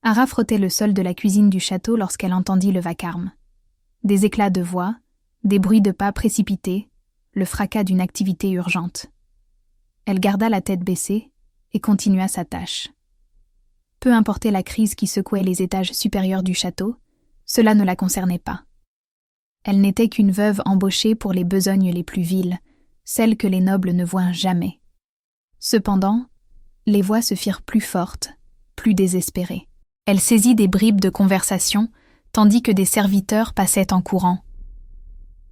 Ara frottait le sol de la cuisine du château lorsqu'elle entendit le vacarme. Des éclats de voix, des bruits de pas précipités, le fracas d'une activité urgente. Elle garda la tête baissée et continua sa tâche. Peu importait la crise qui secouait les étages supérieurs du château, cela ne la concernait pas. Elle n'était qu'une veuve embauchée pour les besognes les plus viles, celles que les nobles ne voient jamais. Cependant, les voix se firent plus fortes, plus désespérées. Elle saisit des bribes de conversation, tandis que des serviteurs passaient en courant.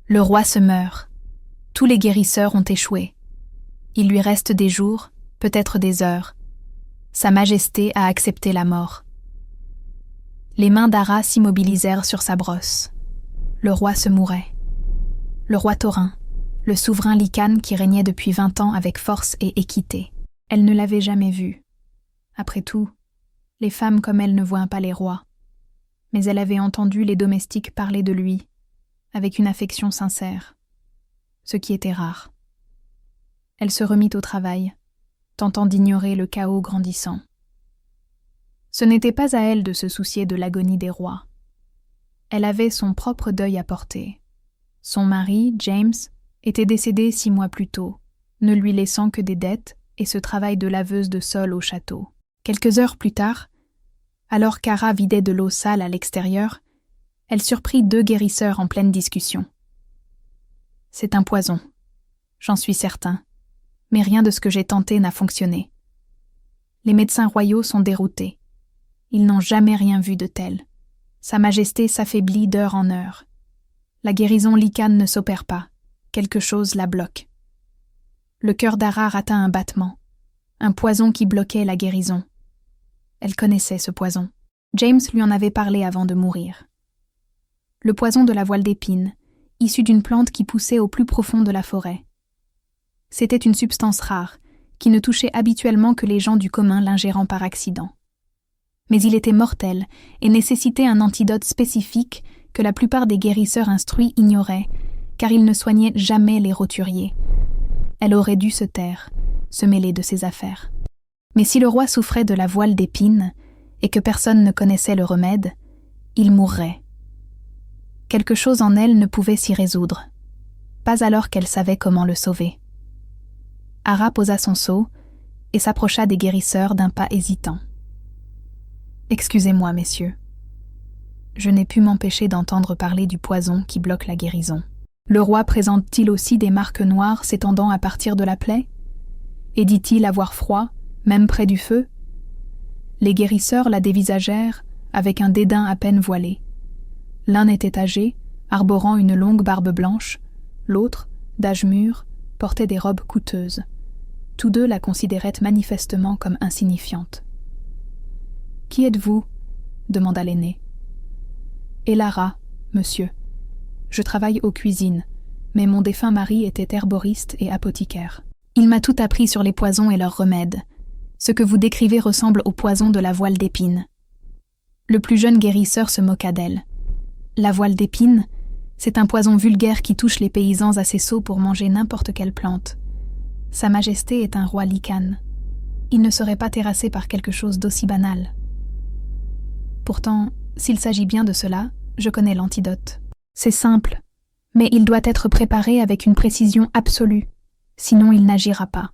Le roi se meurt. Tous les guérisseurs ont échoué. Il lui reste des jours, peut-être des heures. Sa Majesté a accepté la mort. Les mains d'Ara s'immobilisèrent sur sa brosse. Le roi se mourait. Le roi taurin, le souverain Lycanes qui régnait depuis 20 ans avec force et équité. Elle ne l'avait jamais vu. Après tout, les femmes comme elle ne voient pas les rois. Mais elle avait entendu les domestiques parler de lui, avec une affection sincère, ce qui était rare. Elle se remit au travail, tentant d'ignorer le chaos grandissant. Ce n'était pas à elle de se soucier de l'agonie des rois. Elle avait son propre deuil à porter. Son mari, James, était décédé 6 mois plus tôt, ne lui laissant que des dettes et ce travail de laveuse de sol au château. Quelques heures plus tard, alors qu'Ara vidait de l'eau sale à l'extérieur, elle surprit 2 guérisseurs en pleine discussion. « C'est un poison, j'en suis certain, mais rien de ce que j'ai tenté n'a fonctionné. Les médecins royaux sont déroutés. Ils n'ont jamais rien vu de tel. Sa Majesté s'affaiblit d'heure en heure. La guérison Lycanes ne s'opère pas. Quelque chose la bloque. » Le cœur d'Ara rata un battement. Un poison qui bloquait la guérison. Elle connaissait ce poison. James lui en avait parlé avant de mourir. Le poison de la voile d'épine, issu d'une plante qui poussait au plus profond de la forêt. C'était une substance rare, qui ne touchait habituellement que les gens du commun l'ingérant par accident. Mais il était mortel et nécessitait un antidote spécifique que la plupart des guérisseurs instruits ignoraient, car ils ne soignaient jamais les roturiers. Elle aurait dû se taire, se mêler de ses affaires. Mais si le roi souffrait de la voile d'épine, et que personne ne connaissait le remède, il mourrait. Quelque chose en elle ne pouvait s'y résoudre, pas alors qu'elle savait comment le sauver. Ara posa son seau et s'approcha des guérisseurs d'un pas hésitant. « Excusez-moi, messieurs. Je n'ai pu m'empêcher d'entendre parler du poison qui bloque la guérison. Le roi présente-t-il aussi des marques noires s'étendant à partir de la plaie? Et dit-il avoir froid, même près du feu? » Les guérisseurs la dévisagèrent avec un dédain à peine voilé. L'un était âgé, arborant une longue barbe blanche, l'autre, d'âge mûr, portait des robes coûteuses. Tous 2 la considéraient manifestement comme insignifiante. « Qui êtes-vous » demanda l'aîné. « Elara, monsieur. Je travaille aux cuisines, mais mon défunt mari était herboriste et apothicaire. Il m'a tout appris sur les poisons et leurs remèdes. Ce que vous décrivez ressemble au poison de la voile d'épine. » Le plus jeune guérisseur se moqua d'elle. « La voile d'épine, c'est un poison vulgaire qui touche les paysans assez sots pour manger n'importe quelle plante. Sa Majesté est un roi Lycanes. Il ne serait pas terrassé par quelque chose d'aussi banal. Pourtant, s'il s'agit bien de cela, je connais l'antidote. C'est simple, mais il doit être préparé avec une précision absolue, sinon il n'agira pas.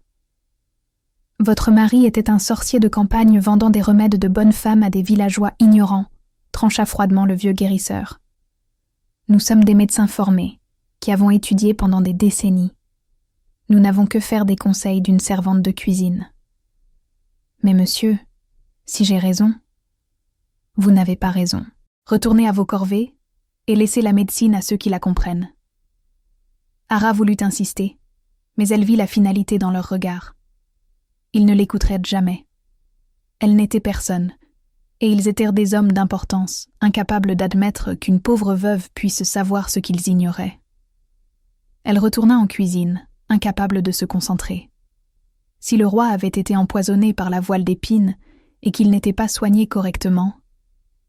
Votre mari était un sorcier de campagne vendant des remèdes de bonne femme à des villageois ignorants, trancha froidement le vieux guérisseur. Nous sommes des médecins formés, qui avons étudié pendant des décennies. Nous n'avons que faire des conseils d'une servante de cuisine. Mais monsieur, si j'ai raison, vous n'avez pas raison. Retournez à vos corvées et laissez la médecine à ceux qui la comprennent. Ara voulut insister, mais elle vit la finalité dans leur regard. Ils ne l'écouteraient jamais. Elle n'était personne, et ils étaient des hommes d'importance, incapables d'admettre qu'une pauvre veuve puisse savoir ce qu'ils ignoraient. Elle retourna en cuisine, incapable de se concentrer. Si le roi avait été empoisonné par la voile d'épine et qu'il n'était pas soigné correctement,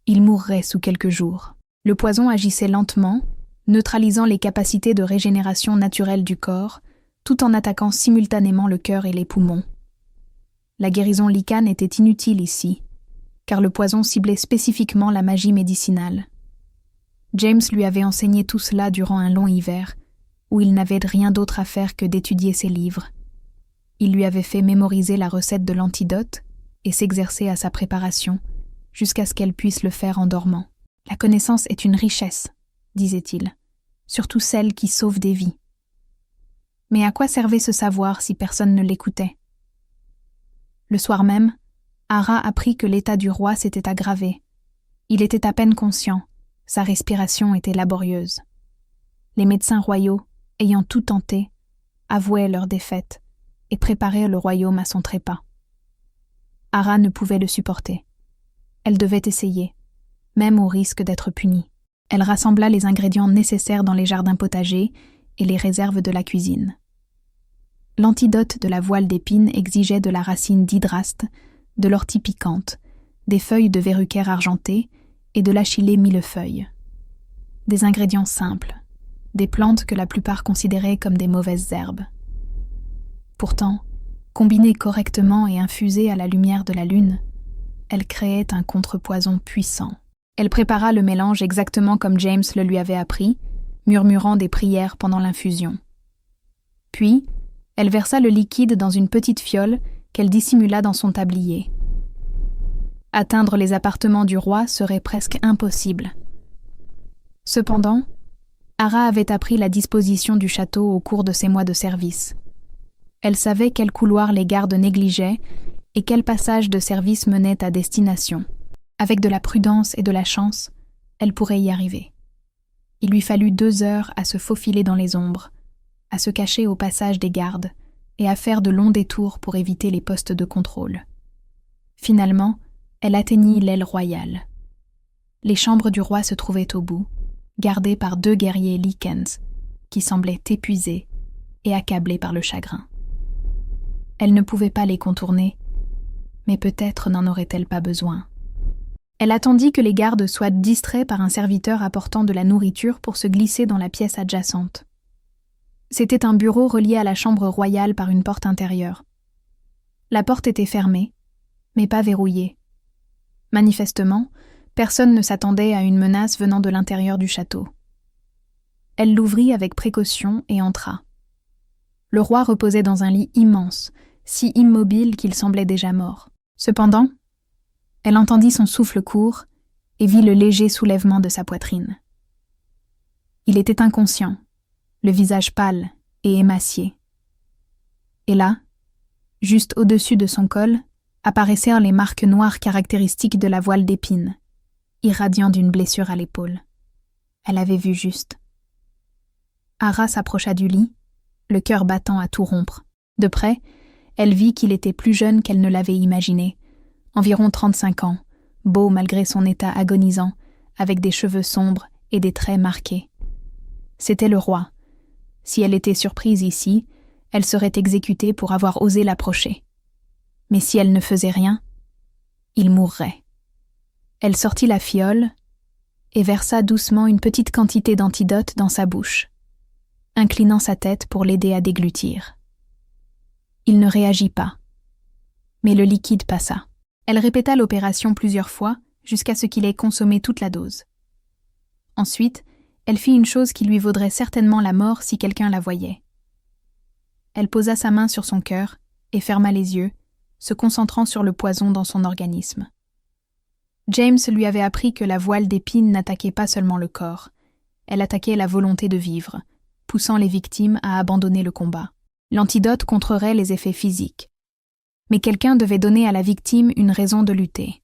il mourrait sous quelques jours. Le poison agissait lentement, neutralisant les capacités de régénération naturelle du corps, tout en attaquant simultanément le cœur et les poumons. La guérison Lycanes était inutile ici. car le poison ciblait spécifiquement la magie médicinale. James lui avait enseigné tout cela durant un long hiver, où il n'avait rien d'autre à faire que d'étudier ses livres. Il lui avait fait mémoriser la recette de l'antidote et s'exercer à sa préparation, jusqu'à ce qu'elle puisse le faire en dormant. « La connaissance est une richesse, » disait-il, « surtout celle qui sauve des vies. » Mais à quoi servait ce savoir si personne ne l'écoutait? Le soir même, Ara apprit que l'état du roi s'était aggravé. Il était à peine conscient, sa respiration était laborieuse. Les médecins royaux, ayant tout tenté, avouaient leur défaite et préparaient le royaume à son trépas. Ara ne pouvait le supporter. Elle devait essayer, même au risque d'être punie. Elle rassembla les ingrédients nécessaires dans les jardins potagers et les réserves de la cuisine. L'antidote de la voile d'épine exigeait de la racine d'hydraste, de l'ortie piquante, des feuilles de verrucaire argenté et de l'achillée millefeuille. Des ingrédients simples, des plantes que la plupart considéraient comme des mauvaises herbes. Pourtant, combinées correctement et infusées à la lumière de la lune, elles créaient un contrepoison puissant. Elle prépara le mélange exactement comme James le lui avait appris, murmurant des prières pendant l'infusion. Puis, elle versa le liquide dans une petite fiole qu'elle dissimula dans son tablier. Atteindre les appartements du roi serait presque impossible. Cependant, Ara avait appris la disposition du château au cours de ses mois de service. Elle savait quels couloirs les gardes négligeaient et quels passages de service menaient à destination. Avec de la prudence et de la chance, elle pourrait y arriver. Il lui fallut 2 heures à se faufiler dans les ombres, à se cacher au passage des gardes et à faire de longs détours pour éviter les postes de contrôle. Finalement, elle atteignit l'aile royale. Les chambres du roi se trouvaient au bout, gardées par 2 guerriers Lycans, qui semblaient épuisés et accablés par le chagrin. Elle ne pouvait pas les contourner, mais peut-être n'en aurait-elle pas besoin. Elle attendit que les gardes soient distraits par un serviteur apportant de la nourriture pour se glisser dans la pièce adjacente. C'était un bureau relié à la chambre royale par une porte intérieure. La porte était fermée, mais pas verrouillée. Manifestement, personne ne s'attendait à une menace venant de l'intérieur du château. Elle l'ouvrit avec précaution et entra. Le roi reposait dans un lit immense, si immobile qu'il semblait déjà mort. Cependant, elle entendit son souffle court et vit le léger soulèvement de sa poitrine. Il était inconscient, le visage pâle et émacié. Et là, juste au-dessus de son col, apparaissaient les marques noires caractéristiques de la voile d'épine, irradiant d'une blessure à l'épaule. Elle avait vu juste. Ara s'approcha du lit, le cœur battant à tout rompre. De près, elle vit qu'il était plus jeune qu'elle ne l'avait imaginé, environ 35 ans, beau malgré son état agonisant, avec des cheveux sombres et des traits marqués. C'était le roi. Si elle était surprise ici, elle serait exécutée pour avoir osé l'approcher. Mais si elle ne faisait rien, il mourrait. Elle sortit la fiole et versa doucement une petite quantité d'antidote dans sa bouche, inclinant sa tête pour l'aider à déglutir. Il ne réagit pas, mais le liquide passa. Elle répéta l'opération plusieurs fois jusqu'à ce qu'il ait consommé toute la dose. Ensuite, elle fit une chose qui lui vaudrait certainement la mort si quelqu'un la voyait. Elle posa sa main sur son cœur et ferma les yeux, se concentrant sur le poison dans son organisme. James lui avait appris que la voile d'épine n'attaquait pas seulement le corps, elle attaquait la volonté de vivre, poussant les victimes à abandonner le combat. L'antidote contrerait les effets physiques. Mais quelqu'un devait donner à la victime une raison de lutter.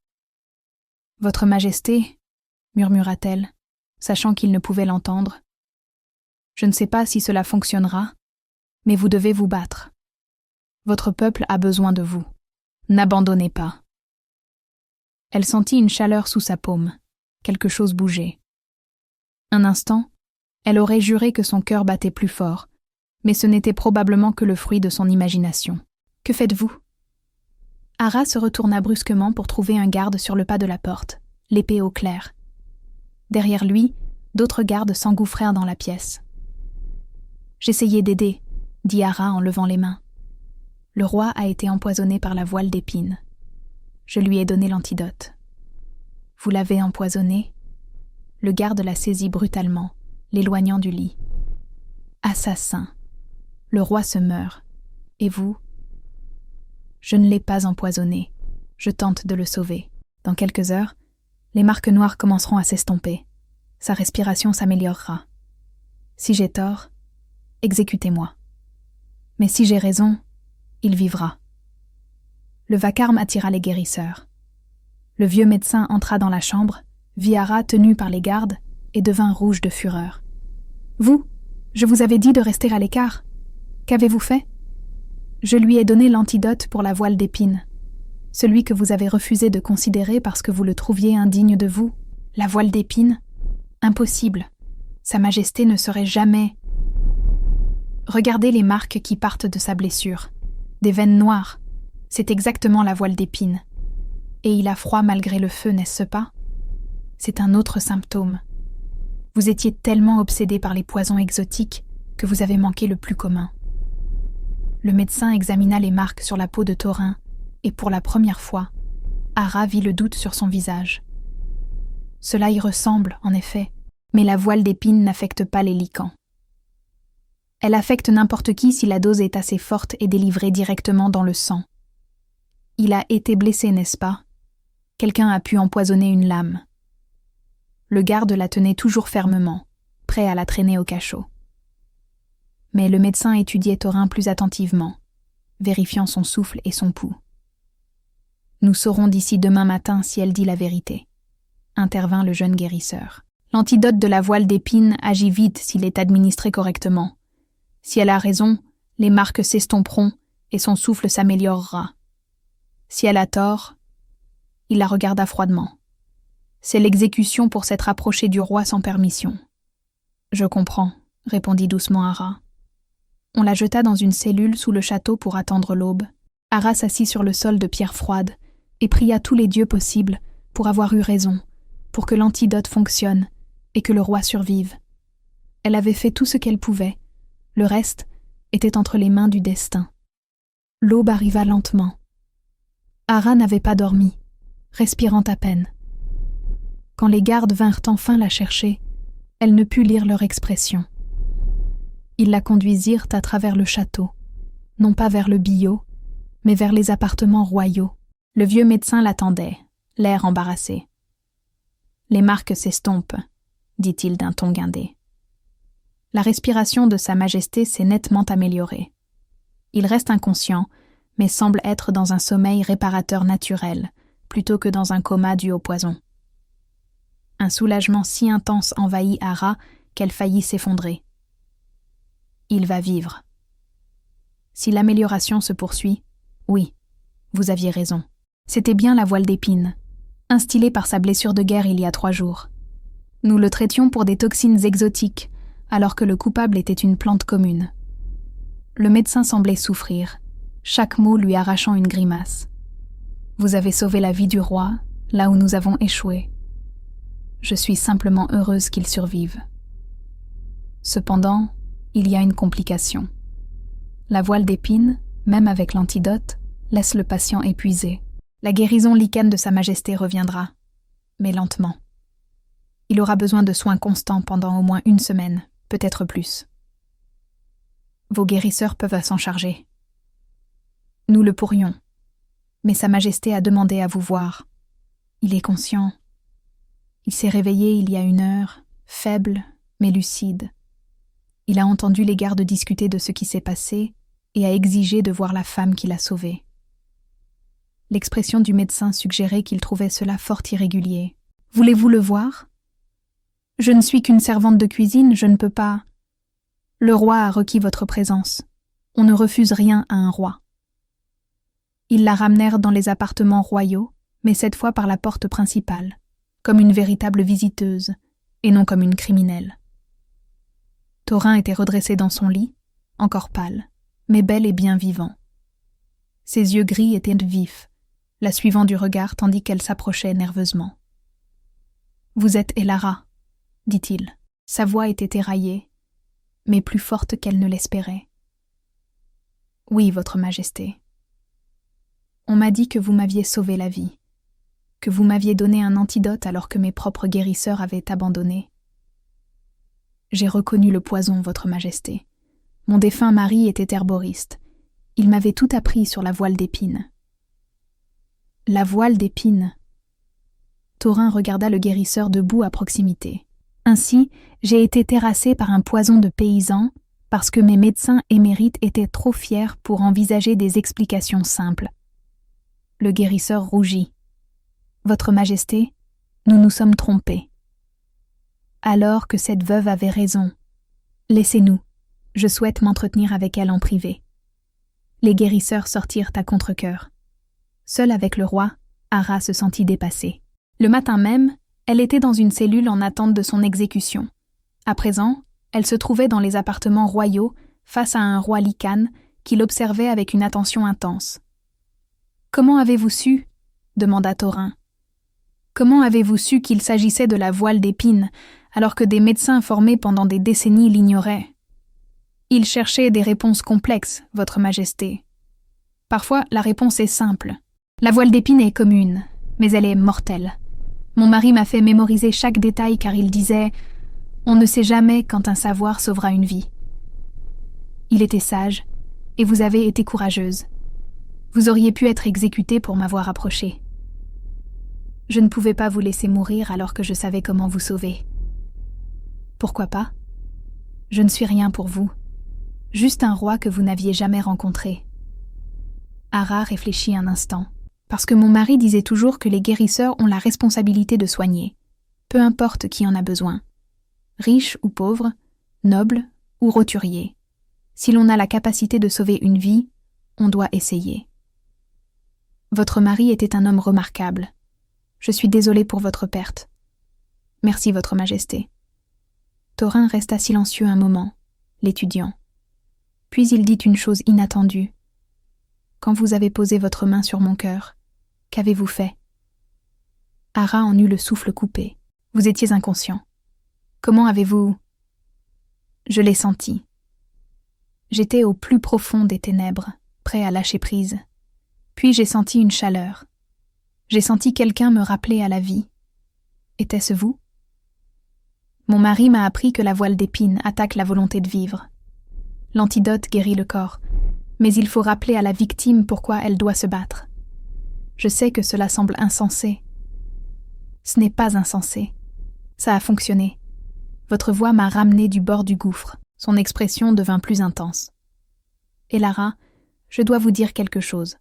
« Votre Majesté, » murmura-t-elle, sachant qu'il ne pouvait l'entendre, « je ne sais pas si cela fonctionnera, mais vous devez vous battre. Votre peuple a besoin de vous. N'abandonnez pas. » Elle sentit une chaleur sous sa paume. Quelque chose bougeait. Un instant, elle aurait juré que son cœur battait plus fort, mais ce n'était probablement que le fruit de son imagination. « Que faites-vous » Ara se retourna brusquement pour trouver un garde sur le pas de la porte, l'épée au clair. Derrière lui, d'autres gardes s'engouffrèrent dans la pièce. « J'essayais d'aider, » dit Ara en levant les mains. « Le roi a été empoisonné par la voile d'épine. Je lui ai donné l'antidote. Vous l'avez empoisonné ?» Le garde la saisit brutalement, l'éloignant du lit. « Assassin ! Le roi se meurt. Et vous ?»« Je ne l'ai pas empoisonné. Je tente de le sauver. Dans quelques heures, les marques noires commenceront à s'estomper. Sa respiration s'améliorera. Si j'ai tort, exécutez-moi. Mais si j'ai raison, il vivra. » Le vacarme attira les guérisseurs. Le vieux médecin entra dans la chambre, vit Ara tenue par les gardes et devint rouge de fureur. « Vous, je vous avais dit de rester à l'écart. Qu'avez-vous fait ? Je lui ai donné l'antidote pour la voile d'épine. Celui que vous avez refusé de considérer parce que vous le trouviez indigne de vous. La voile d'épine ? Impossible. Sa Majesté ne serait jamais... Regardez les marques qui partent de sa blessure. Des veines noires. C'est exactement la voile d'épine. Et il a froid malgré le feu, n'est-ce pas ? C'est un autre symptôme. Vous étiez tellement obsédé par les poisons exotiques que vous avez manqué le plus commun. Le médecin examina les marques sur la peau de Thorin et pour la première fois, Ara vit le doute sur son visage. Cela y ressemble, en effet, mais la voile d'épine n'affecte pas les lichens. Elle affecte n'importe qui si la dose est assez forte et délivrée directement dans le sang. Il a été blessé, n'est-ce pas ? Quelqu'un a pu empoisonner une lame. Le garde la tenait toujours fermement, prêt à la traîner au cachot. Mais le médecin étudiait Thorin plus attentivement, vérifiant son souffle et son pouls. « Nous saurons d'ici demain matin si elle dit la vérité », intervint le jeune guérisseur. « L'antidote de la voile d'épine agit vite s'il est administré correctement. Si elle a raison, les marques s'estomperont et son souffle s'améliorera. Si elle a tort... » Il la regarda froidement. « C'est l'exécution pour s'être approché du roi sans permission. »« Je comprends, » répondit doucement Ara. On la jeta dans une cellule sous le château pour attendre l'aube. Ara s'assit sur le sol de pierre froide et pria tous les dieux possibles pour avoir eu raison, pour que l'antidote fonctionne et que le roi survive. Elle avait fait tout ce qu'elle pouvait. Le reste était entre les mains du destin. L'aube arriva lentement. Ara n'avait pas dormi, respirant à peine. Quand les gardes vinrent enfin la chercher, elle ne put lire leur expression. Ils la conduisirent à travers le château, non pas vers le billot, mais vers les appartements royaux. Le vieux médecin l'attendait, l'air embarrassé. « Les marques s'estompent », dit-il d'un ton guindé. La respiration de Sa Majesté s'est nettement améliorée. Il reste inconscient, mais semble être dans un sommeil réparateur naturel, plutôt que dans un coma dû au poison. Un soulagement si intense envahit Ara qu'elle faillit s'effondrer. Il va vivre. Si l'amélioration se poursuit, oui, vous aviez raison. C'était bien la voile d'épine, instillée par sa blessure de guerre il y a 3 jours. Nous le traitions pour des toxines exotiques, alors que le coupable était une plante commune. Le médecin semblait souffrir, chaque mot lui arrachant une grimace. Vous avez sauvé la vie du roi, là où nous avons échoué. Je suis simplement heureuse qu'il survive. Cependant, il y a une complication. La voile d'épine, même avec l'antidote, laisse le patient épuisé. La guérison lichane de Sa Majesté reviendra, mais lentement. Il aura besoin de soins constants pendant au moins 1 semaine, peut-être plus. Vos guérisseurs peuvent s'en charger. Nous le pourrions, mais Sa Majesté a demandé à vous voir. Il est conscient. Il s'est réveillé il y a 1 heure, faible mais lucide. Il a entendu les gardes discuter de ce qui s'est passé et a exigé de voir la femme qui l'a sauvé. L'expression du médecin suggérait qu'il trouvait cela fort irrégulier. « Voulez-vous le voir ? Je ne suis qu'une servante de cuisine, je ne peux pas... » Le roi a requis votre présence. On ne refuse rien à un roi. Ils la ramenèrent dans les appartements royaux, mais cette fois par la porte principale, comme une véritable visiteuse, et non comme une criminelle. Thorin était redressé dans son lit, encore pâle, mais bel et bien vivant. Ses yeux gris étaient vifs, la suivant du regard tandis qu'elle s'approchait nerveusement. « Vous êtes Elara », dit-il. Sa voix était éraillée, mais plus forte qu'elle ne l'espérait. « Oui, votre Majesté. On m'a dit que vous m'aviez sauvé la vie. que vous m'aviez donné un antidote alors que mes propres guérisseurs avaient abandonné. J'ai reconnu le poison, votre majesté. Mon défunt mari était herboriste. Il m'avait tout appris sur la voile d'épines. La voile d'épines. Thorin regarda le guérisseur debout à proximité. Ainsi, j'ai été terrassé par un poison de paysan parce que mes médecins émérites étaient trop fiers pour envisager des explications simples. Le guérisseur rougit. Votre majesté, nous nous sommes trompés. Alors que cette veuve avait raison. Laissez-nous. Je souhaite m'entretenir avec elle en privé. Les guérisseurs sortirent à contre-cœur. Seule avec le roi, Hara se sentit dépassée. Le matin même, elle était dans une cellule en attente de son exécution. À présent, elle se trouvait dans les appartements royaux face à un roi Lycanes qui l'observait avec une attention intense. « Comment avez-vous su » demanda Thorin. « Comment avez-vous su qu'il s'agissait de la voile d'épines alors que des médecins formés pendant des décennies l'ignoraient ? Il cherchait des réponses complexes, votre majesté. Parfois, la réponse est simple. La voile d'épines est commune, mais elle est mortelle. Mon mari m'a fait mémoriser chaque détail car il disait « On ne sait jamais quand un savoir sauvera une vie ». Il était sage, et vous avez été courageuse. Vous auriez pu être exécutée pour m'avoir approché. Je ne pouvais pas vous laisser mourir alors que je savais comment vous sauver. Pourquoi pas ? Je ne suis rien pour vous. Juste un roi que vous n'aviez jamais rencontré. Hara réfléchit un instant. Parce que mon mari disait toujours que les guérisseurs ont la responsabilité de soigner, peu importe qui en a besoin. Riche ou pauvre, noble ou roturier. Si l'on a la capacité de sauver une vie, on doit essayer. Votre mari était un homme remarquable. Je suis désolée pour votre perte. Merci, votre majesté. Thorin resta silencieux un moment, l'étudiant. Puis il dit une chose inattendue. Quand vous avez posé votre main sur mon cœur, qu'avez-vous fait ? Hara en eut le souffle coupé. Vous étiez inconscient. Comment avez-vous... Je l'ai senti. J'étais au plus profond des ténèbres, prêt à lâcher prise. Puis j'ai senti une chaleur. J'ai senti quelqu'un me rappeler à la vie. Était-ce vous ? Mon mari m'a appris que la voile d'épines attaque la volonté de vivre. L'antidote guérit le corps, mais il faut rappeler à la victime pourquoi elle doit se battre. Je sais que cela semble insensé. Ce n'est pas insensé. Ça a fonctionné. Votre voix m'a ramené du bord du gouffre. Son expression devint plus intense. Elara, je dois vous dire quelque chose.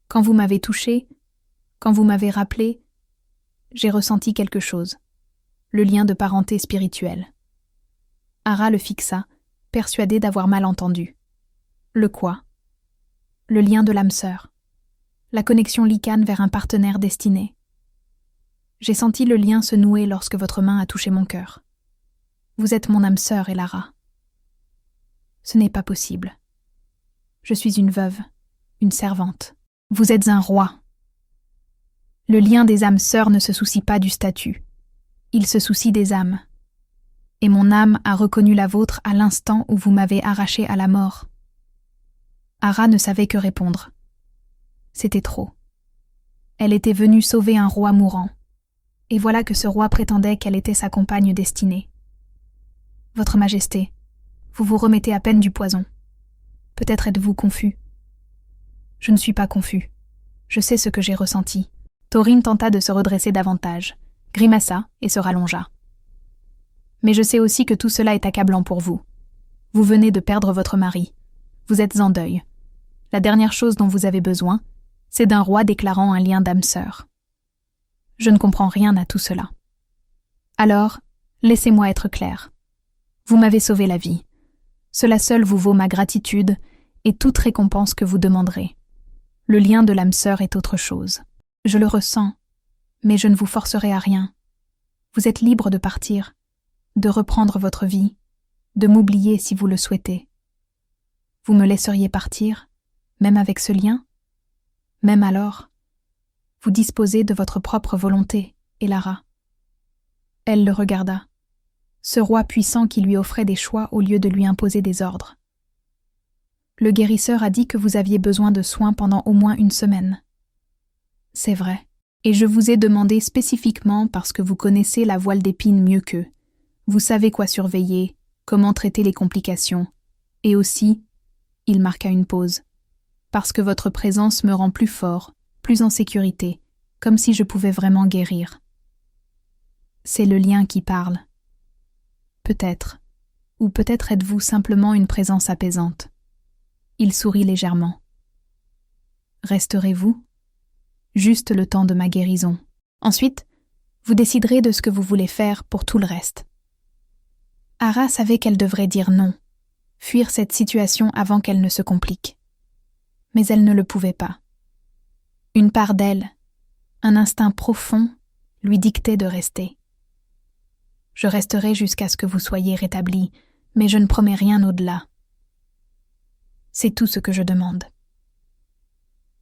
Quand vous m'avez touché, quand vous m'avez rappelé, j'ai ressenti quelque chose. Le lien de parenté spirituelle. Hara le fixa, persuadé d'avoir mal entendu. Le quoi ? Le lien de l'âme sœur. La connexion Lycanes vers un partenaire destiné. J'ai senti le lien se nouer lorsque votre main a touché mon cœur. Vous êtes mon âme sœur, Elara. Ce n'est pas possible. Je suis une veuve, une servante. Vous êtes un roi. Le lien des âmes sœurs ne se soucie pas du statut. Il se soucie des âmes. Et mon âme a reconnu la vôtre à l'instant où vous m'avez arraché à la mort. Hara ne savait que répondre. C'était trop. Elle était venue sauver un roi mourant. Et voilà que ce roi prétendait qu'elle était sa compagne destinée. Votre Majesté, vous vous remettez à peine du poison. Peut-être êtes-vous confus. Je ne suis pas confus. Je sais ce que j'ai ressenti. Thorin tenta de se redresser davantage, grimaça et se rallongea. Mais je sais aussi que tout cela est accablant pour vous. Vous venez de perdre votre mari. Vous êtes en deuil. La dernière chose dont vous avez besoin, c'est d'un roi déclarant un lien d'âme sœur. Je ne comprends rien à tout cela. Alors, laissez-moi être clair. Vous m'avez sauvé la vie. Cela seul vous vaut ma gratitude et toute récompense que vous demanderez. Le lien de l'âme sœur est autre chose. Je le ressens, mais je ne vous forcerai à rien. Vous êtes libre de partir, de reprendre votre vie, de m'oublier si vous le souhaitez. Vous me laisseriez partir, même avec ce lien ? Même alors, vous disposez de votre propre volonté, Elara. Elle le regarda. Ce roi puissant qui lui offrait des choix au lieu de lui imposer des ordres. Le guérisseur a dit que vous aviez besoin de soins pendant au moins une semaine. C'est vrai. Et je vous ai demandé spécifiquement parce que vous connaissez la voile d'épine mieux qu'eux. Vous savez quoi surveiller, comment traiter les complications. Et aussi, il marqua une pause, parce que votre présence me rend plus fort, plus en sécurité, comme si je pouvais vraiment guérir. C'est le lien qui parle. Peut-être, ou peut-être êtes-vous simplement une présence apaisante. Il sourit légèrement. Resterez-vous ? Juste le temps de ma guérison. Ensuite, vous déciderez de ce que vous voulez faire pour tout le reste. Ara savait qu'elle devrait dire non, fuir cette situation avant qu'elle ne se complique. Mais elle ne le pouvait pas. Une part d'elle, un instinct profond, lui dictait de rester. Je resterai jusqu'à ce que vous soyez rétabli, mais je ne promets rien au-delà. C'est tout ce que je demande.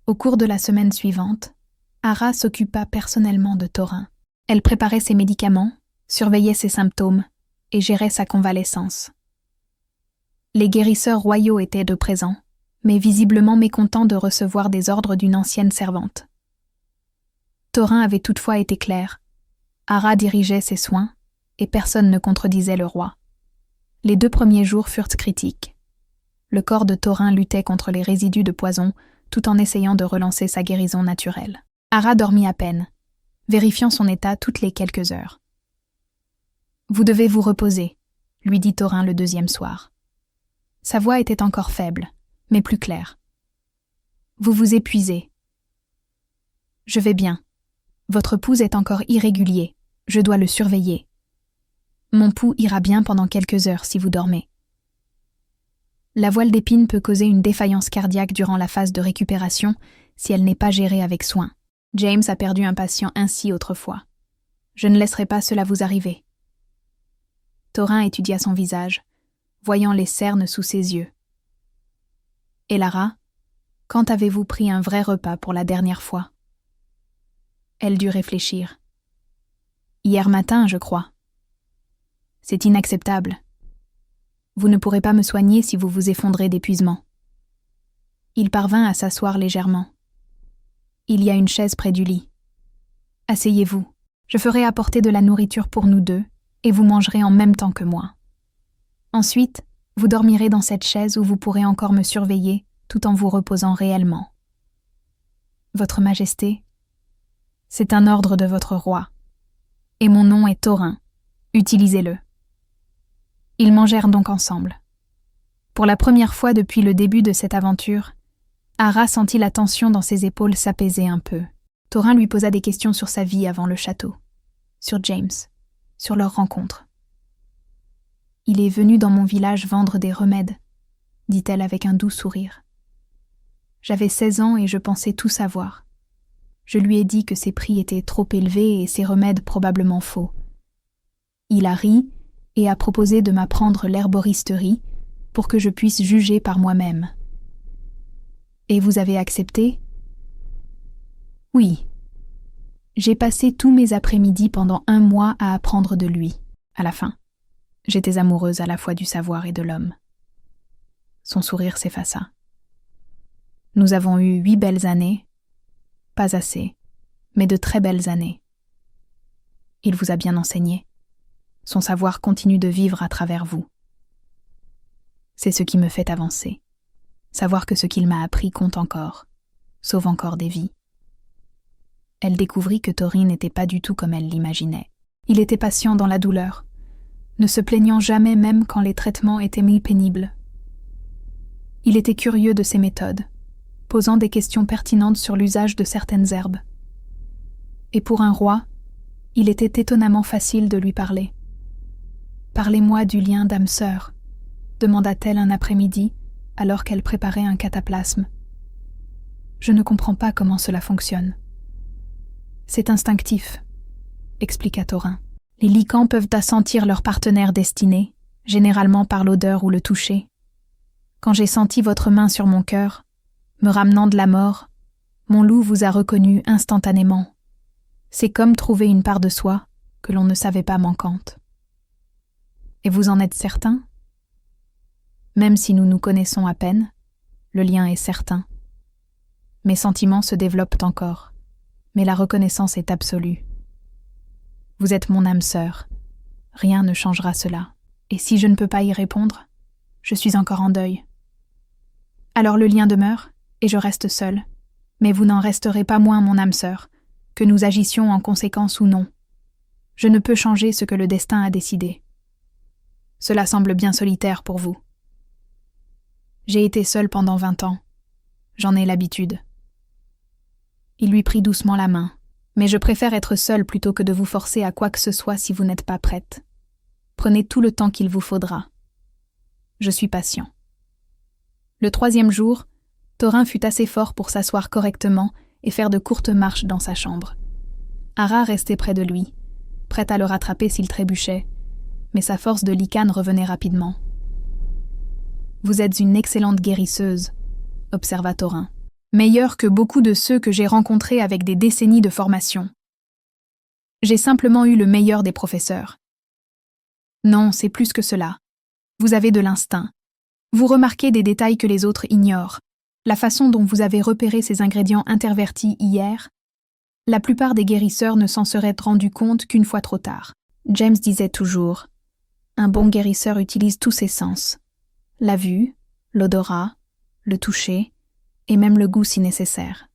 Au cours de la semaine suivante, Ara s'occupa personnellement de Thorin. Elle préparait ses médicaments, surveillait ses symptômes et gérait sa convalescence. Les guérisseurs royaux étaient de présent, mais visiblement mécontents de recevoir des ordres d'une ancienne servante. Thorin avait toutefois été clair. Ara dirigeait ses soins, et personne ne contredisait le roi. Les 2 premiers jours furent critiques. Le corps de Thorin luttait contre les résidus de poison, tout en essayant de relancer sa guérison naturelle. Ara dormit à peine, vérifiant son état toutes les quelques heures. « Vous devez vous reposer », lui dit Thorin le 2e soir. Sa voix était encore faible, mais plus claire. « Vous vous épuisez. »« Je vais bien. Votre pouls est encore irrégulier. Je dois le surveiller. Mon pouls ira bien pendant quelques heures si vous dormez. » La voile d'épine peut causer une défaillance cardiaque durant la phase de récupération si elle n'est pas gérée avec soin. James a perdu un patient ainsi autrefois. Je ne laisserai pas cela vous arriver. Thorin étudia son visage, voyant les cernes sous ses yeux. Et Lara, quand avez-vous pris un vrai repas pour la dernière fois ? Elle dut réfléchir. Hier matin, je crois. C'est inacceptable. Vous ne pourrez pas me soigner si vous vous effondrez d'épuisement. Il parvint à s'asseoir légèrement. Il y a une chaise près du lit. Asseyez-vous. Je ferai apporter de la nourriture pour nous 2 et vous mangerez en même temps que moi. Ensuite, vous dormirez dans cette chaise où vous pourrez encore me surveiller tout en vous reposant réellement. Votre Majesté, c'est un ordre de votre roi. Et mon nom est Thorin. Utilisez-le. Ils mangèrent donc ensemble. Pour la première fois depuis le début de cette aventure, Ara sentit la tension dans ses épaules s'apaiser un peu. Thorin lui posa des questions sur sa vie avant le château, sur James, sur leur rencontre. « Il est venu dans mon village vendre des remèdes, » dit-elle avec un doux sourire. J'avais 16 ans et je pensais tout savoir. Je lui ai dit que ses prix étaient trop élevés et ses remèdes probablement faux. Il a ri et a proposé de m'apprendre l'herboristerie pour que je puisse juger par moi-même. Et vous avez accepté ? Oui. J'ai passé tous mes après-midi pendant 1 mois à apprendre de lui. À la fin, j'étais amoureuse à la fois du savoir et de l'homme. Son sourire s'effaça. Nous avons eu 8 belles années. Pas assez, mais de très belles années. Il vous a bien enseigné. Son savoir continue de vivre à travers vous. C'est ce qui me fait avancer. Savoir que ce qu'il m'a appris compte encore, sauve encore des vies. Elle découvrit que Thorin n'était pas du tout comme elle l'imaginait. Il était patient dans la douleur, ne se plaignant jamais même quand les traitements étaient mis pénibles. Il était curieux de ses méthodes, posant des questions pertinentes sur l'usage de certaines herbes. Et pour un roi, il était étonnamment facile de lui parler. « Parlez-moi du lien d'âme-sœur », demanda-t-elle un après-midi, alors qu'elle préparait un cataplasme. « Je ne comprends pas comment cela fonctionne. »« C'est instinctif, » expliqua Thorin. « Les lycans peuvent assentir leur partenaire destiné, généralement par l'odeur ou le toucher. Quand j'ai senti votre main sur mon cœur, me ramenant de la mort, mon loup vous a reconnu instantanément. C'est comme trouver une part de soi que l'on ne savait pas manquante. Et vous en êtes certain ? Même si nous nous connaissons à peine, le lien est certain. Mes sentiments se développent encore. mais la reconnaissance est absolue. Vous êtes mon âme sœur. Rien ne changera cela. Et si je ne peux pas y répondre, je suis encore en deuil. Alors le lien demeure, et je reste seule. Mais vous n'en resterez pas moins mon âme sœur, que nous agissions en conséquence ou non. Je ne peux changer ce que le destin a décidé. Cela semble bien solitaire pour vous. J'ai été seule pendant 20 ans. J'en ai l'habitude. Il lui prit doucement la main. Mais je préfère être seule plutôt que de vous forcer à quoi que ce soit si vous n'êtes pas prête. Prenez tout le temps qu'il vous faudra. Je suis patient. Le 3e jour, Thorin fut assez fort pour s'asseoir correctement et faire de courtes marches dans sa chambre. Ara restait près de lui, prête à le rattraper s'il trébuchait, mais sa force de licane revenait rapidement. « Vous êtes une excellente guérisseuse », observa Thorin. « Meilleure que beaucoup de ceux que j'ai rencontrés avec des décennies de formation. J'ai simplement eu le meilleur des professeurs. Non, c'est plus que cela. Vous avez de l'instinct. Vous remarquez des détails que les autres ignorent. La façon dont vous avez repéré ces ingrédients intervertis hier, la plupart des guérisseurs ne s'en seraient rendus compte qu'une fois trop tard. James disait toujours, un bon guérisseur utilise tous ses sens. La vue, l'odorat, le toucher, et même le goût si nécessaire.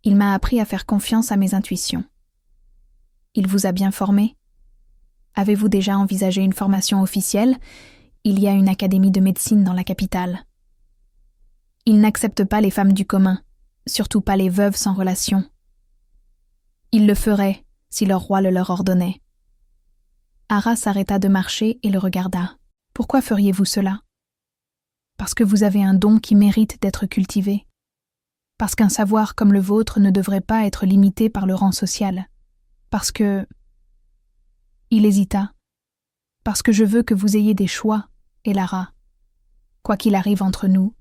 Il m'a appris à faire confiance à mes intuitions. Il vous a bien formé? Avez-vous déjà envisagé une formation officielle? Il y a une académie de médecine dans la capitale. Il n'accepte pas les femmes du commun, surtout pas les veuves sans relation. Il le ferait si leur roi le leur ordonnait. Ara s'arrêta de marcher et le regarda. Pourquoi feriez-vous cela? Parce que vous avez un don qui mérite d'être cultivé. Parce qu'un savoir comme le vôtre ne devrait pas être limité par le rang social. Parce que... Il hésita. Parce que je veux que vous ayez des choix, Elara. Quoi qu'il arrive entre nous,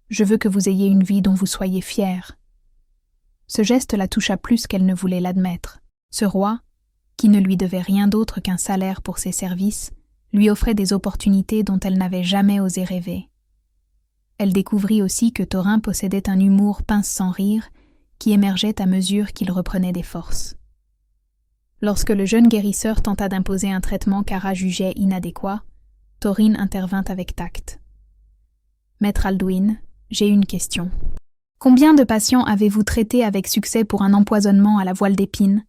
je veux que vous ayez une vie dont vous soyez fière. Ce geste la toucha plus qu'elle ne voulait l'admettre. Ce roi, qui ne lui devait rien d'autre qu'un salaire pour ses services, lui offrait des opportunités dont elle n'avait jamais osé rêver. Elle découvrit aussi que Thorin possédait un humour pince sans rire qui émergeait à mesure qu'il reprenait des forces. Lorsque le jeune guérisseur tenta d'imposer un traitement qu'Ara jugeait inadéquat, Thorin intervint avec tact. « Maître Alduin, j'ai une question. Combien de patients avez-vous traité avec succès pour un empoisonnement à la voile d'épine ? »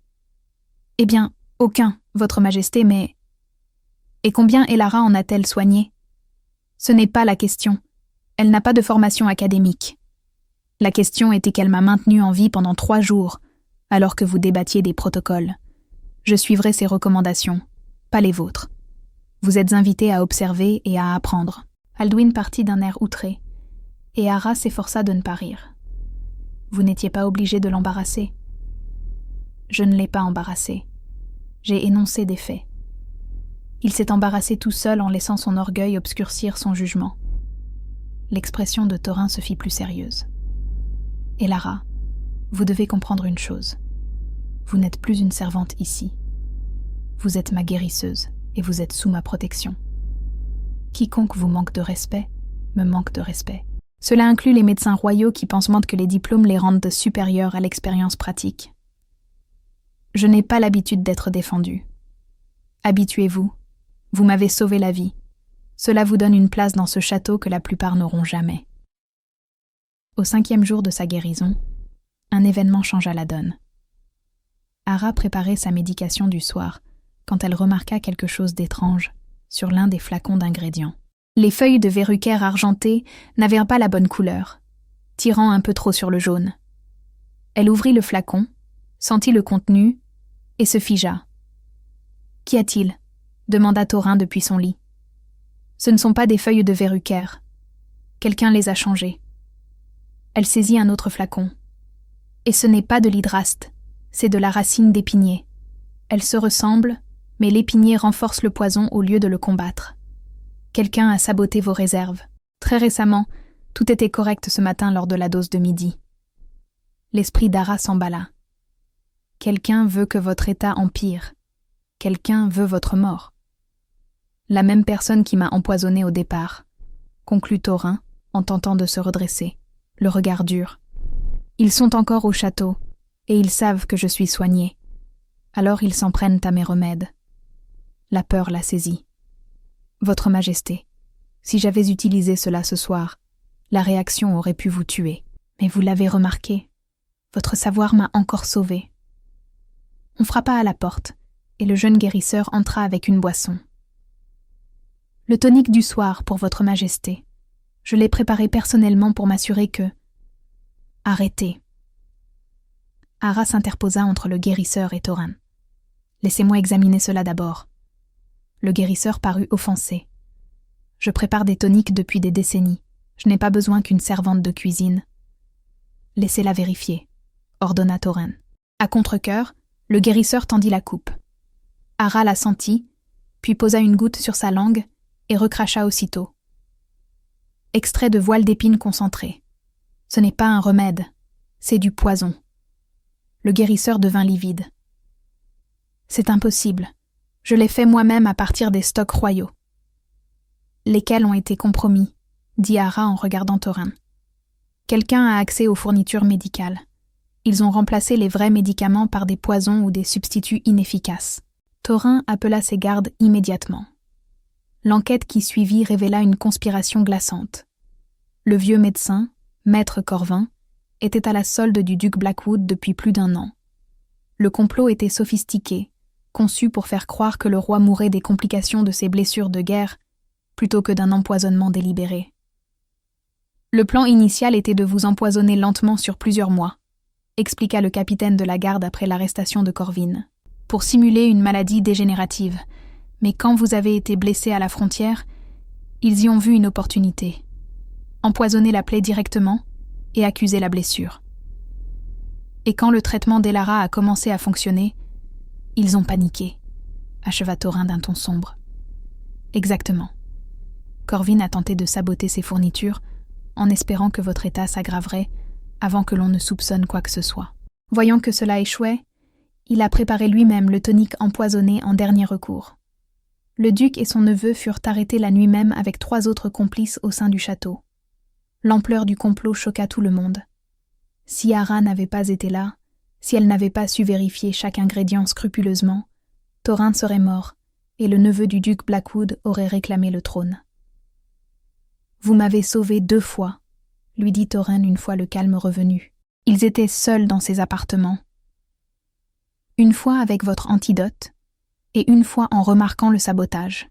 « Eh bien, aucun, Votre Majesté, mais... » « Et combien Elara en a-t-elle soigné ? » « Ce n'est pas la question. Elle n'a pas de formation académique. La question était qu'elle m'a maintenue en vie pendant 3 jours, alors que vous débattiez des protocoles. Je suivrai ses recommandations, pas les vôtres. Vous êtes invité à observer et à apprendre. » Alduin partit d'un air outré, et Ara s'efforça de ne pas rire. « Vous n'étiez pas obligé de l'embarrasser. » »« Je ne l'ai pas embarrassé. J'ai énoncé des faits. » Il s'est embarrassé tout seul en laissant son orgueil obscurcir son jugement. L'expression de Thorin se fit plus sérieuse. « Elara, vous devez comprendre une chose. Vous n'êtes plus une servante ici. Vous êtes ma guérisseuse et vous êtes sous ma protection. Quiconque vous manque de respect, me manque de respect. Cela inclut les médecins royaux qui pensent que les diplômes les rendent supérieurs à l'expérience pratique. Je n'ai pas l'habitude d'être défendue. Habituez-vous. Vous m'avez sauvé la vie. Cela vous donne une place dans ce château que la plupart n'auront jamais. » Au 5e jour de sa guérison, un événement changea la donne. Ara préparait sa médication du soir quand elle remarqua quelque chose d'étrange sur l'un des flacons d'ingrédients. Les feuilles de verrucaire argentées n'avaient pas la bonne couleur, tirant un peu trop sur le jaune. Elle ouvrit le flacon, sentit le contenu et se figea. « Qu'y a-t-il » demanda Thorin depuis son lit. « Ce ne sont pas des feuilles de verrucaire. Quelqu'un les a changées. » Elle saisit un autre flacon. « Et ce n'est pas de l'hydraste, c'est de la racine d'épinier. Elles se ressemblent, mais l'épinier renforce le poison au lieu de le combattre. Quelqu'un a saboté vos réserves. Très récemment, tout était correct ce matin lors de la dose de midi. » L'esprit d'Ara s'emballa. « Quelqu'un veut que votre état empire. Quelqu'un veut votre mort. » La même personne qui m'a empoisonné au départ, conclut Thorin en tentant de se redresser, le regard dur. Ils sont encore au château. Et ils savent que je suis soignée. Alors ils s'en prennent à mes remèdes. La peur la saisit. Votre Majesté, si j'avais utilisé cela ce soir, la réaction aurait pu vous tuer. Mais vous l'avez remarqué, votre savoir m'a encore sauvée. On frappa à la porte, et le jeune guérisseur entra avec une boisson. Le tonique du soir pour votre Majesté. Je l'ai préparé personnellement pour m'assurer que... Arrêtez. Ara s'interposa entre le guérisseur et Thorin. Laissez-moi examiner cela d'abord. Le guérisseur parut offensé. Je prépare des toniques depuis des décennies. Je n'ai pas besoin qu'une servante de cuisine. Laissez-la vérifier, ordonna Thorin. À contre-cœur, le guérisseur tendit la coupe. Ara la sentit, puis posa une goutte sur sa langue et recracha aussitôt. Extrait de voile d'épines concentré. Ce n'est pas un remède, c'est du poison. Le guérisseur devint livide. C'est impossible. Je l'ai fait moi-même à partir des stocks royaux. Lesquels ont été compromis, dit Ara en regardant Thorin. Quelqu'un a accès aux fournitures médicales. Ils ont remplacé les vrais médicaments par des poisons ou des substituts inefficaces. Thorin appela ses gardes immédiatement. L'enquête qui suivit révéla une conspiration glaçante. Le vieux médecin, Maître Corvin, était à la solde du duc Blackwood depuis plus d'1 an. Le complot était sophistiqué, conçu pour faire croire que le roi mourait des complications de ses blessures de guerre, plutôt que d'un empoisonnement délibéré. Le plan initial était de vous empoisonner lentement sur plusieurs mois, expliqua le capitaine de la garde après l'arrestation de Corvin, pour simuler une maladie dégénérative. Mais quand vous avez été blessé à la frontière, ils y ont vu une opportunité. Empoisonner la plaie directement et accuser la blessure. Et quand le traitement d'Elara a commencé à fonctionner, ils ont paniqué, acheva Thorin d'un ton sombre. Exactement. Corvin a tenté de saboter ses fournitures en espérant que votre état s'aggraverait avant que l'on ne soupçonne quoi que ce soit. Voyant que cela échouait, il a préparé lui-même le tonique empoisonné en dernier recours. Le duc et son neveu furent arrêtés la nuit même avec 3 autres complices au sein du château. L'ampleur du complot choqua tout le monde. Si Ara n'avait pas été là, si elle n'avait pas su vérifier chaque ingrédient scrupuleusement, Thorin serait mort et le neveu du duc Blackwood aurait réclamé le trône. « Vous m'avez sauvé 2 fois, lui dit Thorin une fois le calme revenu. Ils étaient seuls dans ses appartements. Une fois avec votre antidote, et une fois en remarquant le sabotage.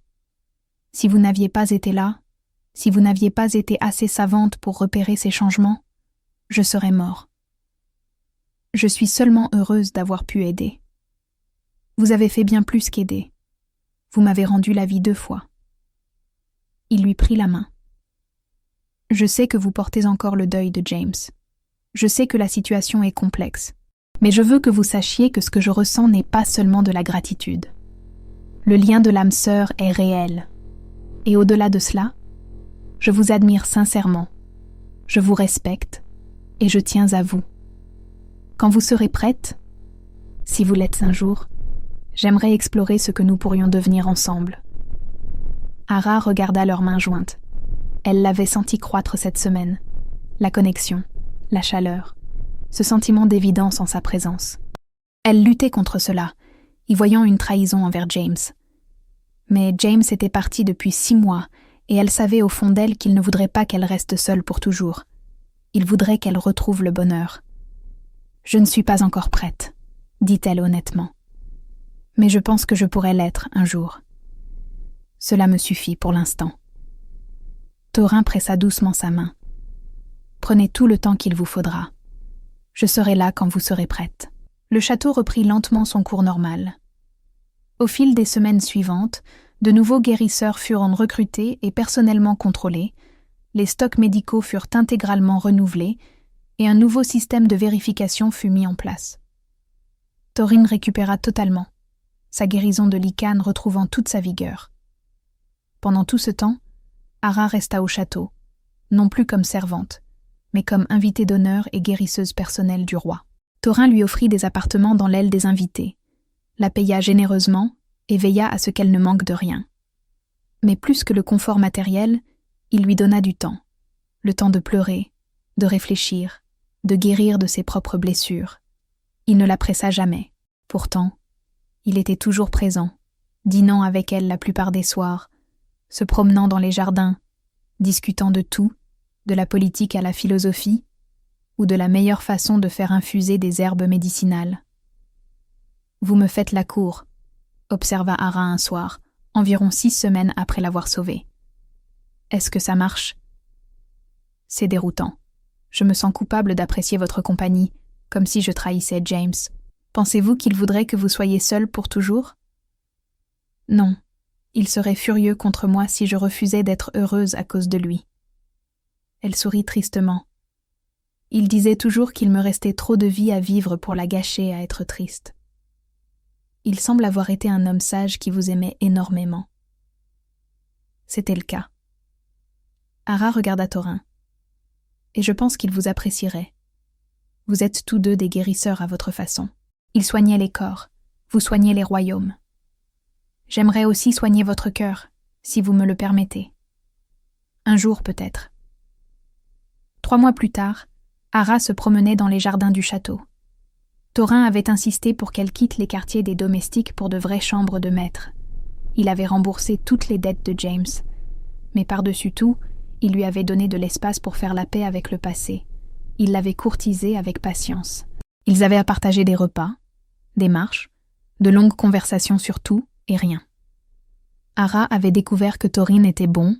Si vous n'aviez pas été là, si vous n'aviez pas été assez savante pour repérer ces changements, je serais mort. Je suis seulement heureuse d'avoir pu aider. Vous avez fait bien plus qu'aider. Vous m'avez rendu la vie 2 fois. Il lui prit la main. Je sais que vous portez encore le deuil de James. Je sais que la situation est complexe. Mais je veux que vous sachiez que ce que je ressens n'est pas seulement de la gratitude. Le lien de l'âme sœur est réel. Et au-delà de cela, je vous admire sincèrement. Je vous respecte et je tiens à vous. Quand vous serez prête, si vous l'êtes un jour, j'aimerais explorer ce que nous pourrions devenir ensemble. Ara regarda leurs mains jointes. Elle l'avait senti croître cette semaine. La connexion, la chaleur, ce sentiment d'évidence en sa présence. Elle luttait contre cela, y voyant une trahison envers James. Mais James était parti depuis 6 mois, et elle savait au fond d'elle qu'il ne voudrait pas qu'elle reste seule pour toujours. Il voudrait qu'elle retrouve le bonheur. « Je ne suis pas encore prête », dit-elle honnêtement. « Mais je pense que je pourrais l'être un jour. Cela me suffit pour l'instant. » Thorin pressa doucement sa main. « Prenez tout le temps qu'il vous faudra. Je serai là quand vous serez prête. » Le château reprit lentement son cours normal. Au fil des semaines suivantes, de nouveaux guérisseurs furent recrutés et personnellement contrôlés, les stocks médicaux furent intégralement renouvelés et un nouveau système de vérification fut mis en place. Thorin récupéra totalement, sa guérison de lichen retrouvant toute sa vigueur. Pendant tout ce temps, Ara resta au château, non plus comme servante, mais comme invitée d'honneur et guérisseuse personnelle du roi. Thorin lui offrit des appartements dans l'aile des invités, la paya généreusement et veilla à ce qu'elle ne manque de rien. Mais plus que le confort matériel, il lui donna du temps, le temps de pleurer, de réfléchir, de guérir de ses propres blessures. Il ne la pressa jamais. Pourtant, il était toujours présent, dînant avec elle la plupart des soirs, se promenant dans les jardins, discutant de tout, de la politique à la philosophie, ou de la meilleure façon de faire infuser des herbes médicinales. « Vous me faites la cour », observa Ara un soir, environ 6 semaines après l'avoir sauvée. « Est-ce que ça marche ?»« C'est déroutant. Je me sens coupable d'apprécier votre compagnie, comme si je trahissais James. Pensez-vous qu'il voudrait que vous soyez seul pour toujours ? Non. Il serait furieux contre moi si je refusais d'être heureuse à cause de lui. » Elle sourit tristement. Il disait toujours qu'il me restait trop de vie à vivre pour la gâcher à être triste. Il semble avoir été un homme sage qui vous aimait énormément. C'était le cas. Ara regarda Thorin. Et je pense qu'il vous apprécierait. Vous êtes tous deux des guérisseurs à votre façon. Il soignait les corps, vous soignez les royaumes. J'aimerais aussi soigner votre cœur, si vous me le permettez. Un jour peut-être. 3 mois plus tard, Ara se promenait dans les jardins du château. Thorin avait insisté pour qu'elle quitte les quartiers des domestiques pour de vraies chambres de maître. Il avait remboursé toutes les dettes de James, mais par-dessus tout, il lui avait donné de l'espace pour faire la paix avec le passé. Il l'avait courtisée avec patience. Ils avaient à partager des repas, des marches, de longues conversations sur tout et rien. Ara avait découvert que Thorin était bon,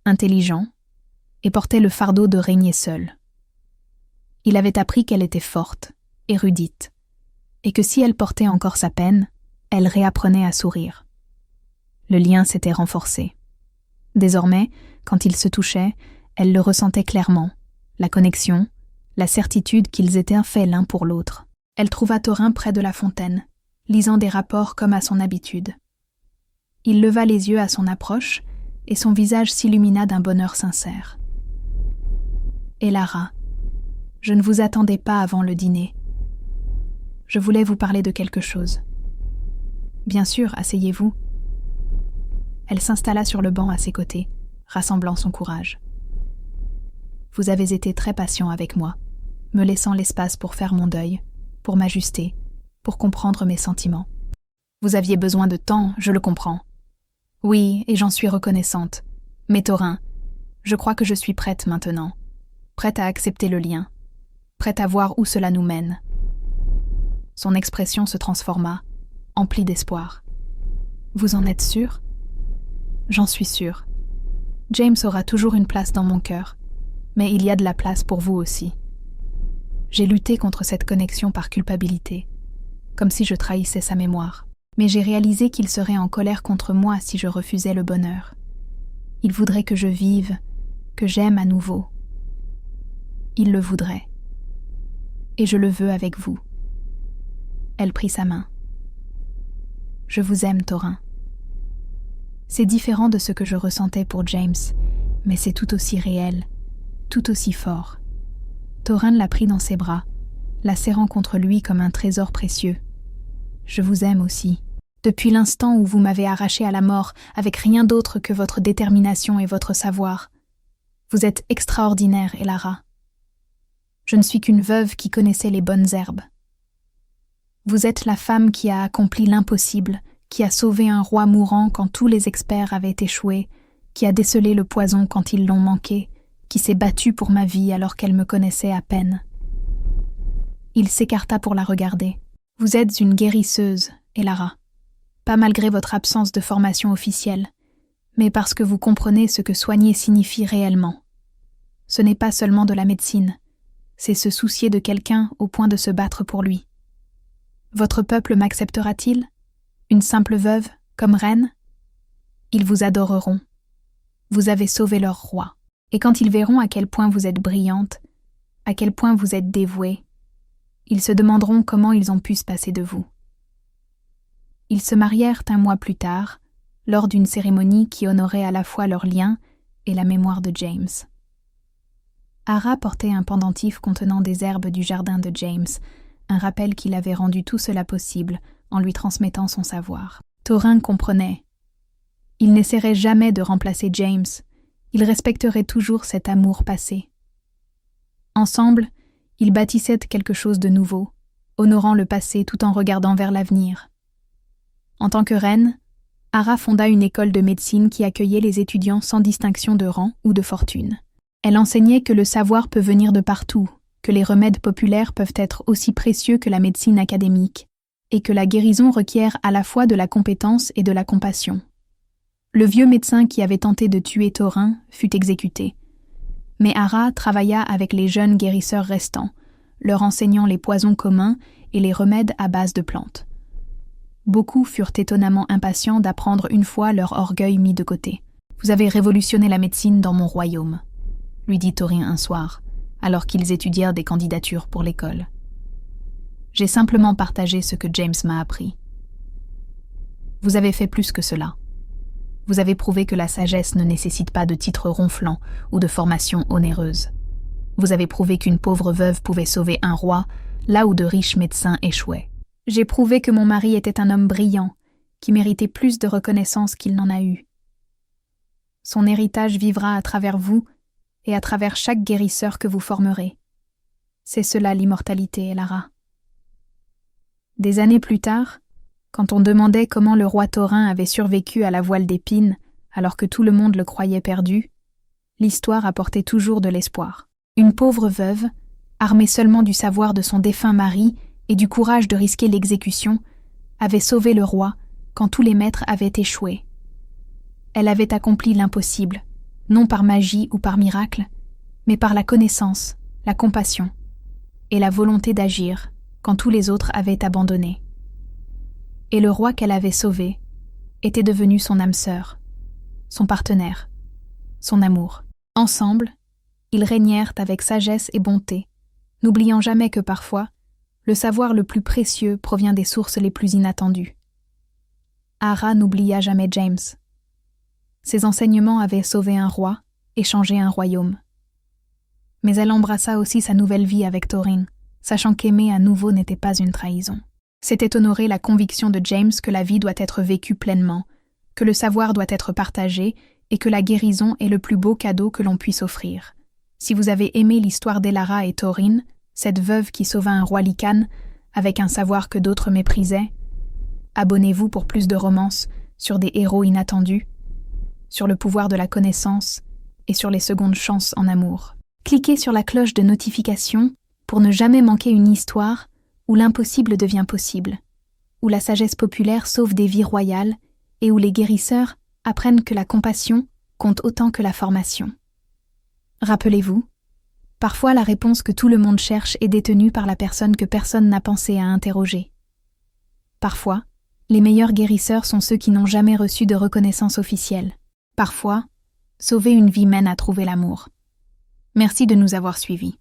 intelligent, et portait le fardeau de régner seul. Il avait appris qu'elle était forte, érudite, et que si elle portait encore sa peine, elle réapprenait à sourire. Le lien s'était renforcé. Désormais, quand ils se touchaient, elle le ressentait clairement, la connexion, la certitude qu'ils étaient faits l'un pour l'autre. Elle trouva Thorin près de la fontaine, lisant des rapports comme à son habitude. Il leva les yeux à son approche, et son visage s'illumina d'un bonheur sincère. « Elara, je ne vous attendais pas avant le dîner. Je voulais vous parler de quelque chose. Bien sûr, asseyez-vous. » Elle s'installa sur le banc à ses côtés, rassemblant son courage. « Vous avez été très patient avec moi, me laissant l'espace pour faire mon deuil, pour m'ajuster, pour comprendre mes sentiments. Vous aviez besoin de temps, je le comprends. Oui, et j'en suis reconnaissante. Mais Thorin, je crois que je suis prête maintenant. Prête à accepter le lien. Prête à voir où cela nous mène. » Son expression se transforma, emplie d'espoir. « Vous en êtes sûre ? » ?»« J'en suis sûre. James aura toujours une place dans mon cœur, mais il y a de la place pour vous aussi. J'ai lutté contre cette connexion par culpabilité, comme si je trahissais sa mémoire. Mais j'ai réalisé qu'il serait en colère contre moi si je refusais le bonheur. Il voudrait que je vive, que j'aime à nouveau. Il le voudrait. Et je le veux avec vous. » Elle prit sa main. « Je vous aime, Thorin. C'est différent de ce que je ressentais pour James, mais c'est tout aussi réel, tout aussi fort. » Thorin la prit dans ses bras, la serrant contre lui comme un trésor précieux. « Je vous aime aussi. Depuis l'instant où vous m'avez arraché à la mort avec rien d'autre que votre détermination et votre savoir. Vous êtes extraordinaire, Elara. Je ne suis qu'une veuve qui connaissait les bonnes herbes. Vous êtes la femme qui a accompli l'impossible, qui a sauvé un roi mourant quand tous les experts avaient échoué, qui a décelé le poison quand ils l'ont manqué, qui s'est battue pour ma vie alors qu'elle me connaissait à peine. » Il s'écarta pour la regarder. « Vous êtes une guérisseuse, Elara. Pas malgré votre absence de formation officielle, mais parce que vous comprenez ce que soigner signifie réellement. Ce n'est pas seulement de la médecine, c'est se soucier de quelqu'un au point de se battre pour lui. Votre peuple m'acceptera-t-il ? Une simple veuve, comme reine ? Ils vous adoreront. Vous avez sauvé leur roi. Et quand ils verront à quel point vous êtes brillante, à quel point vous êtes dévouée, ils se demanderont comment ils ont pu se passer de vous. » Ils se marièrent un mois plus tard, lors d'une cérémonie qui honorait à la fois leur lien et la mémoire de James. Ara portait un pendentif contenant des herbes du jardin de James, un rappel qu'il avait rendu tout cela possible en lui transmettant son savoir. Thorin comprenait. Il n'essaierait jamais de remplacer James, il respecterait toujours cet amour passé. Ensemble, ils bâtissaient quelque chose de nouveau, honorant le passé tout en regardant vers l'avenir. En tant que reine, Ara fonda une école de médecine qui accueillait les étudiants sans distinction de rang ou de fortune. Elle enseignait que le savoir peut venir de partout, que les remèdes populaires peuvent être aussi précieux que la médecine académique, et que la guérison requiert à la fois de la compétence et de la compassion. Le vieux médecin qui avait tenté de tuer Thorin fut exécuté. Mais Ara travailla avec les jeunes guérisseurs restants, leur enseignant les poisons communs et les remèdes à base de plantes. Beaucoup furent étonnamment impatients d'apprendre une fois leur orgueil mis de côté. « Vous avez révolutionné la médecine dans mon royaume », lui dit Thorin un soir, alors qu'ils étudièrent des candidatures pour l'école. « J'ai simplement partagé ce que James m'a appris. Vous avez fait plus que cela. Vous avez prouvé que la sagesse ne nécessite pas de titres ronflants ou de formation onéreuse. Vous avez prouvé qu'une pauvre veuve pouvait sauver un roi là où de riches médecins échouaient. J'ai prouvé que mon mari était un homme brillant, qui méritait plus de reconnaissance qu'il n'en a eu. Son héritage vivra à travers vous et à travers chaque guérisseur que vous formerez. C'est cela l'immortalité, Elara. » Des années plus tard, quand on demandait comment le roi Thorin avait survécu à la voile d'épines alors que tout le monde le croyait perdu, l'histoire apportait toujours de l'espoir. Une pauvre veuve, armée seulement du savoir de son défunt mari et du courage de risquer l'exécution, avait sauvé le roi quand tous les maîtres avaient échoué. Elle avait accompli l'impossible, non par magie ou par miracle, mais par la connaissance, la compassion et la volonté d'agir quand tous les autres avaient abandonné. Et le roi qu'elle avait sauvé était devenu son âme sœur, son partenaire, son amour. Ensemble, ils régnèrent avec sagesse et bonté, n'oubliant jamais que parfois, le savoir le plus précieux provient des sources les plus inattendues. Ara n'oublia jamais James. Ses enseignements avaient sauvé un roi et changé un royaume. Mais elle embrassa aussi sa nouvelle vie avec Thorin, sachant qu'aimer à nouveau n'était pas une trahison. C'était honorer la conviction de James que la vie doit être vécue pleinement, que le savoir doit être partagé et que la guérison est le plus beau cadeau que l'on puisse offrir. Si vous avez aimé l'histoire d'Elara et Thorin, cette veuve qui sauva un roi Lycanes avec un savoir que d'autres méprisaient, abonnez-vous pour plus de romances sur des héros inattendus, sur le pouvoir de la connaissance et sur les secondes chances en amour. Cliquez sur la cloche de notification pour ne jamais manquer une histoire où l'impossible devient possible, où la sagesse populaire sauve des vies royales et où les guérisseurs apprennent que la compassion compte autant que la formation. Rappelez-vous, parfois la réponse que tout le monde cherche est détenue par la personne que personne n'a pensé à interroger. Parfois, les meilleurs guérisseurs sont ceux qui n'ont jamais reçu de reconnaissance officielle. Parfois, sauver une vie mène à trouver l'amour. Merci de nous avoir suivis.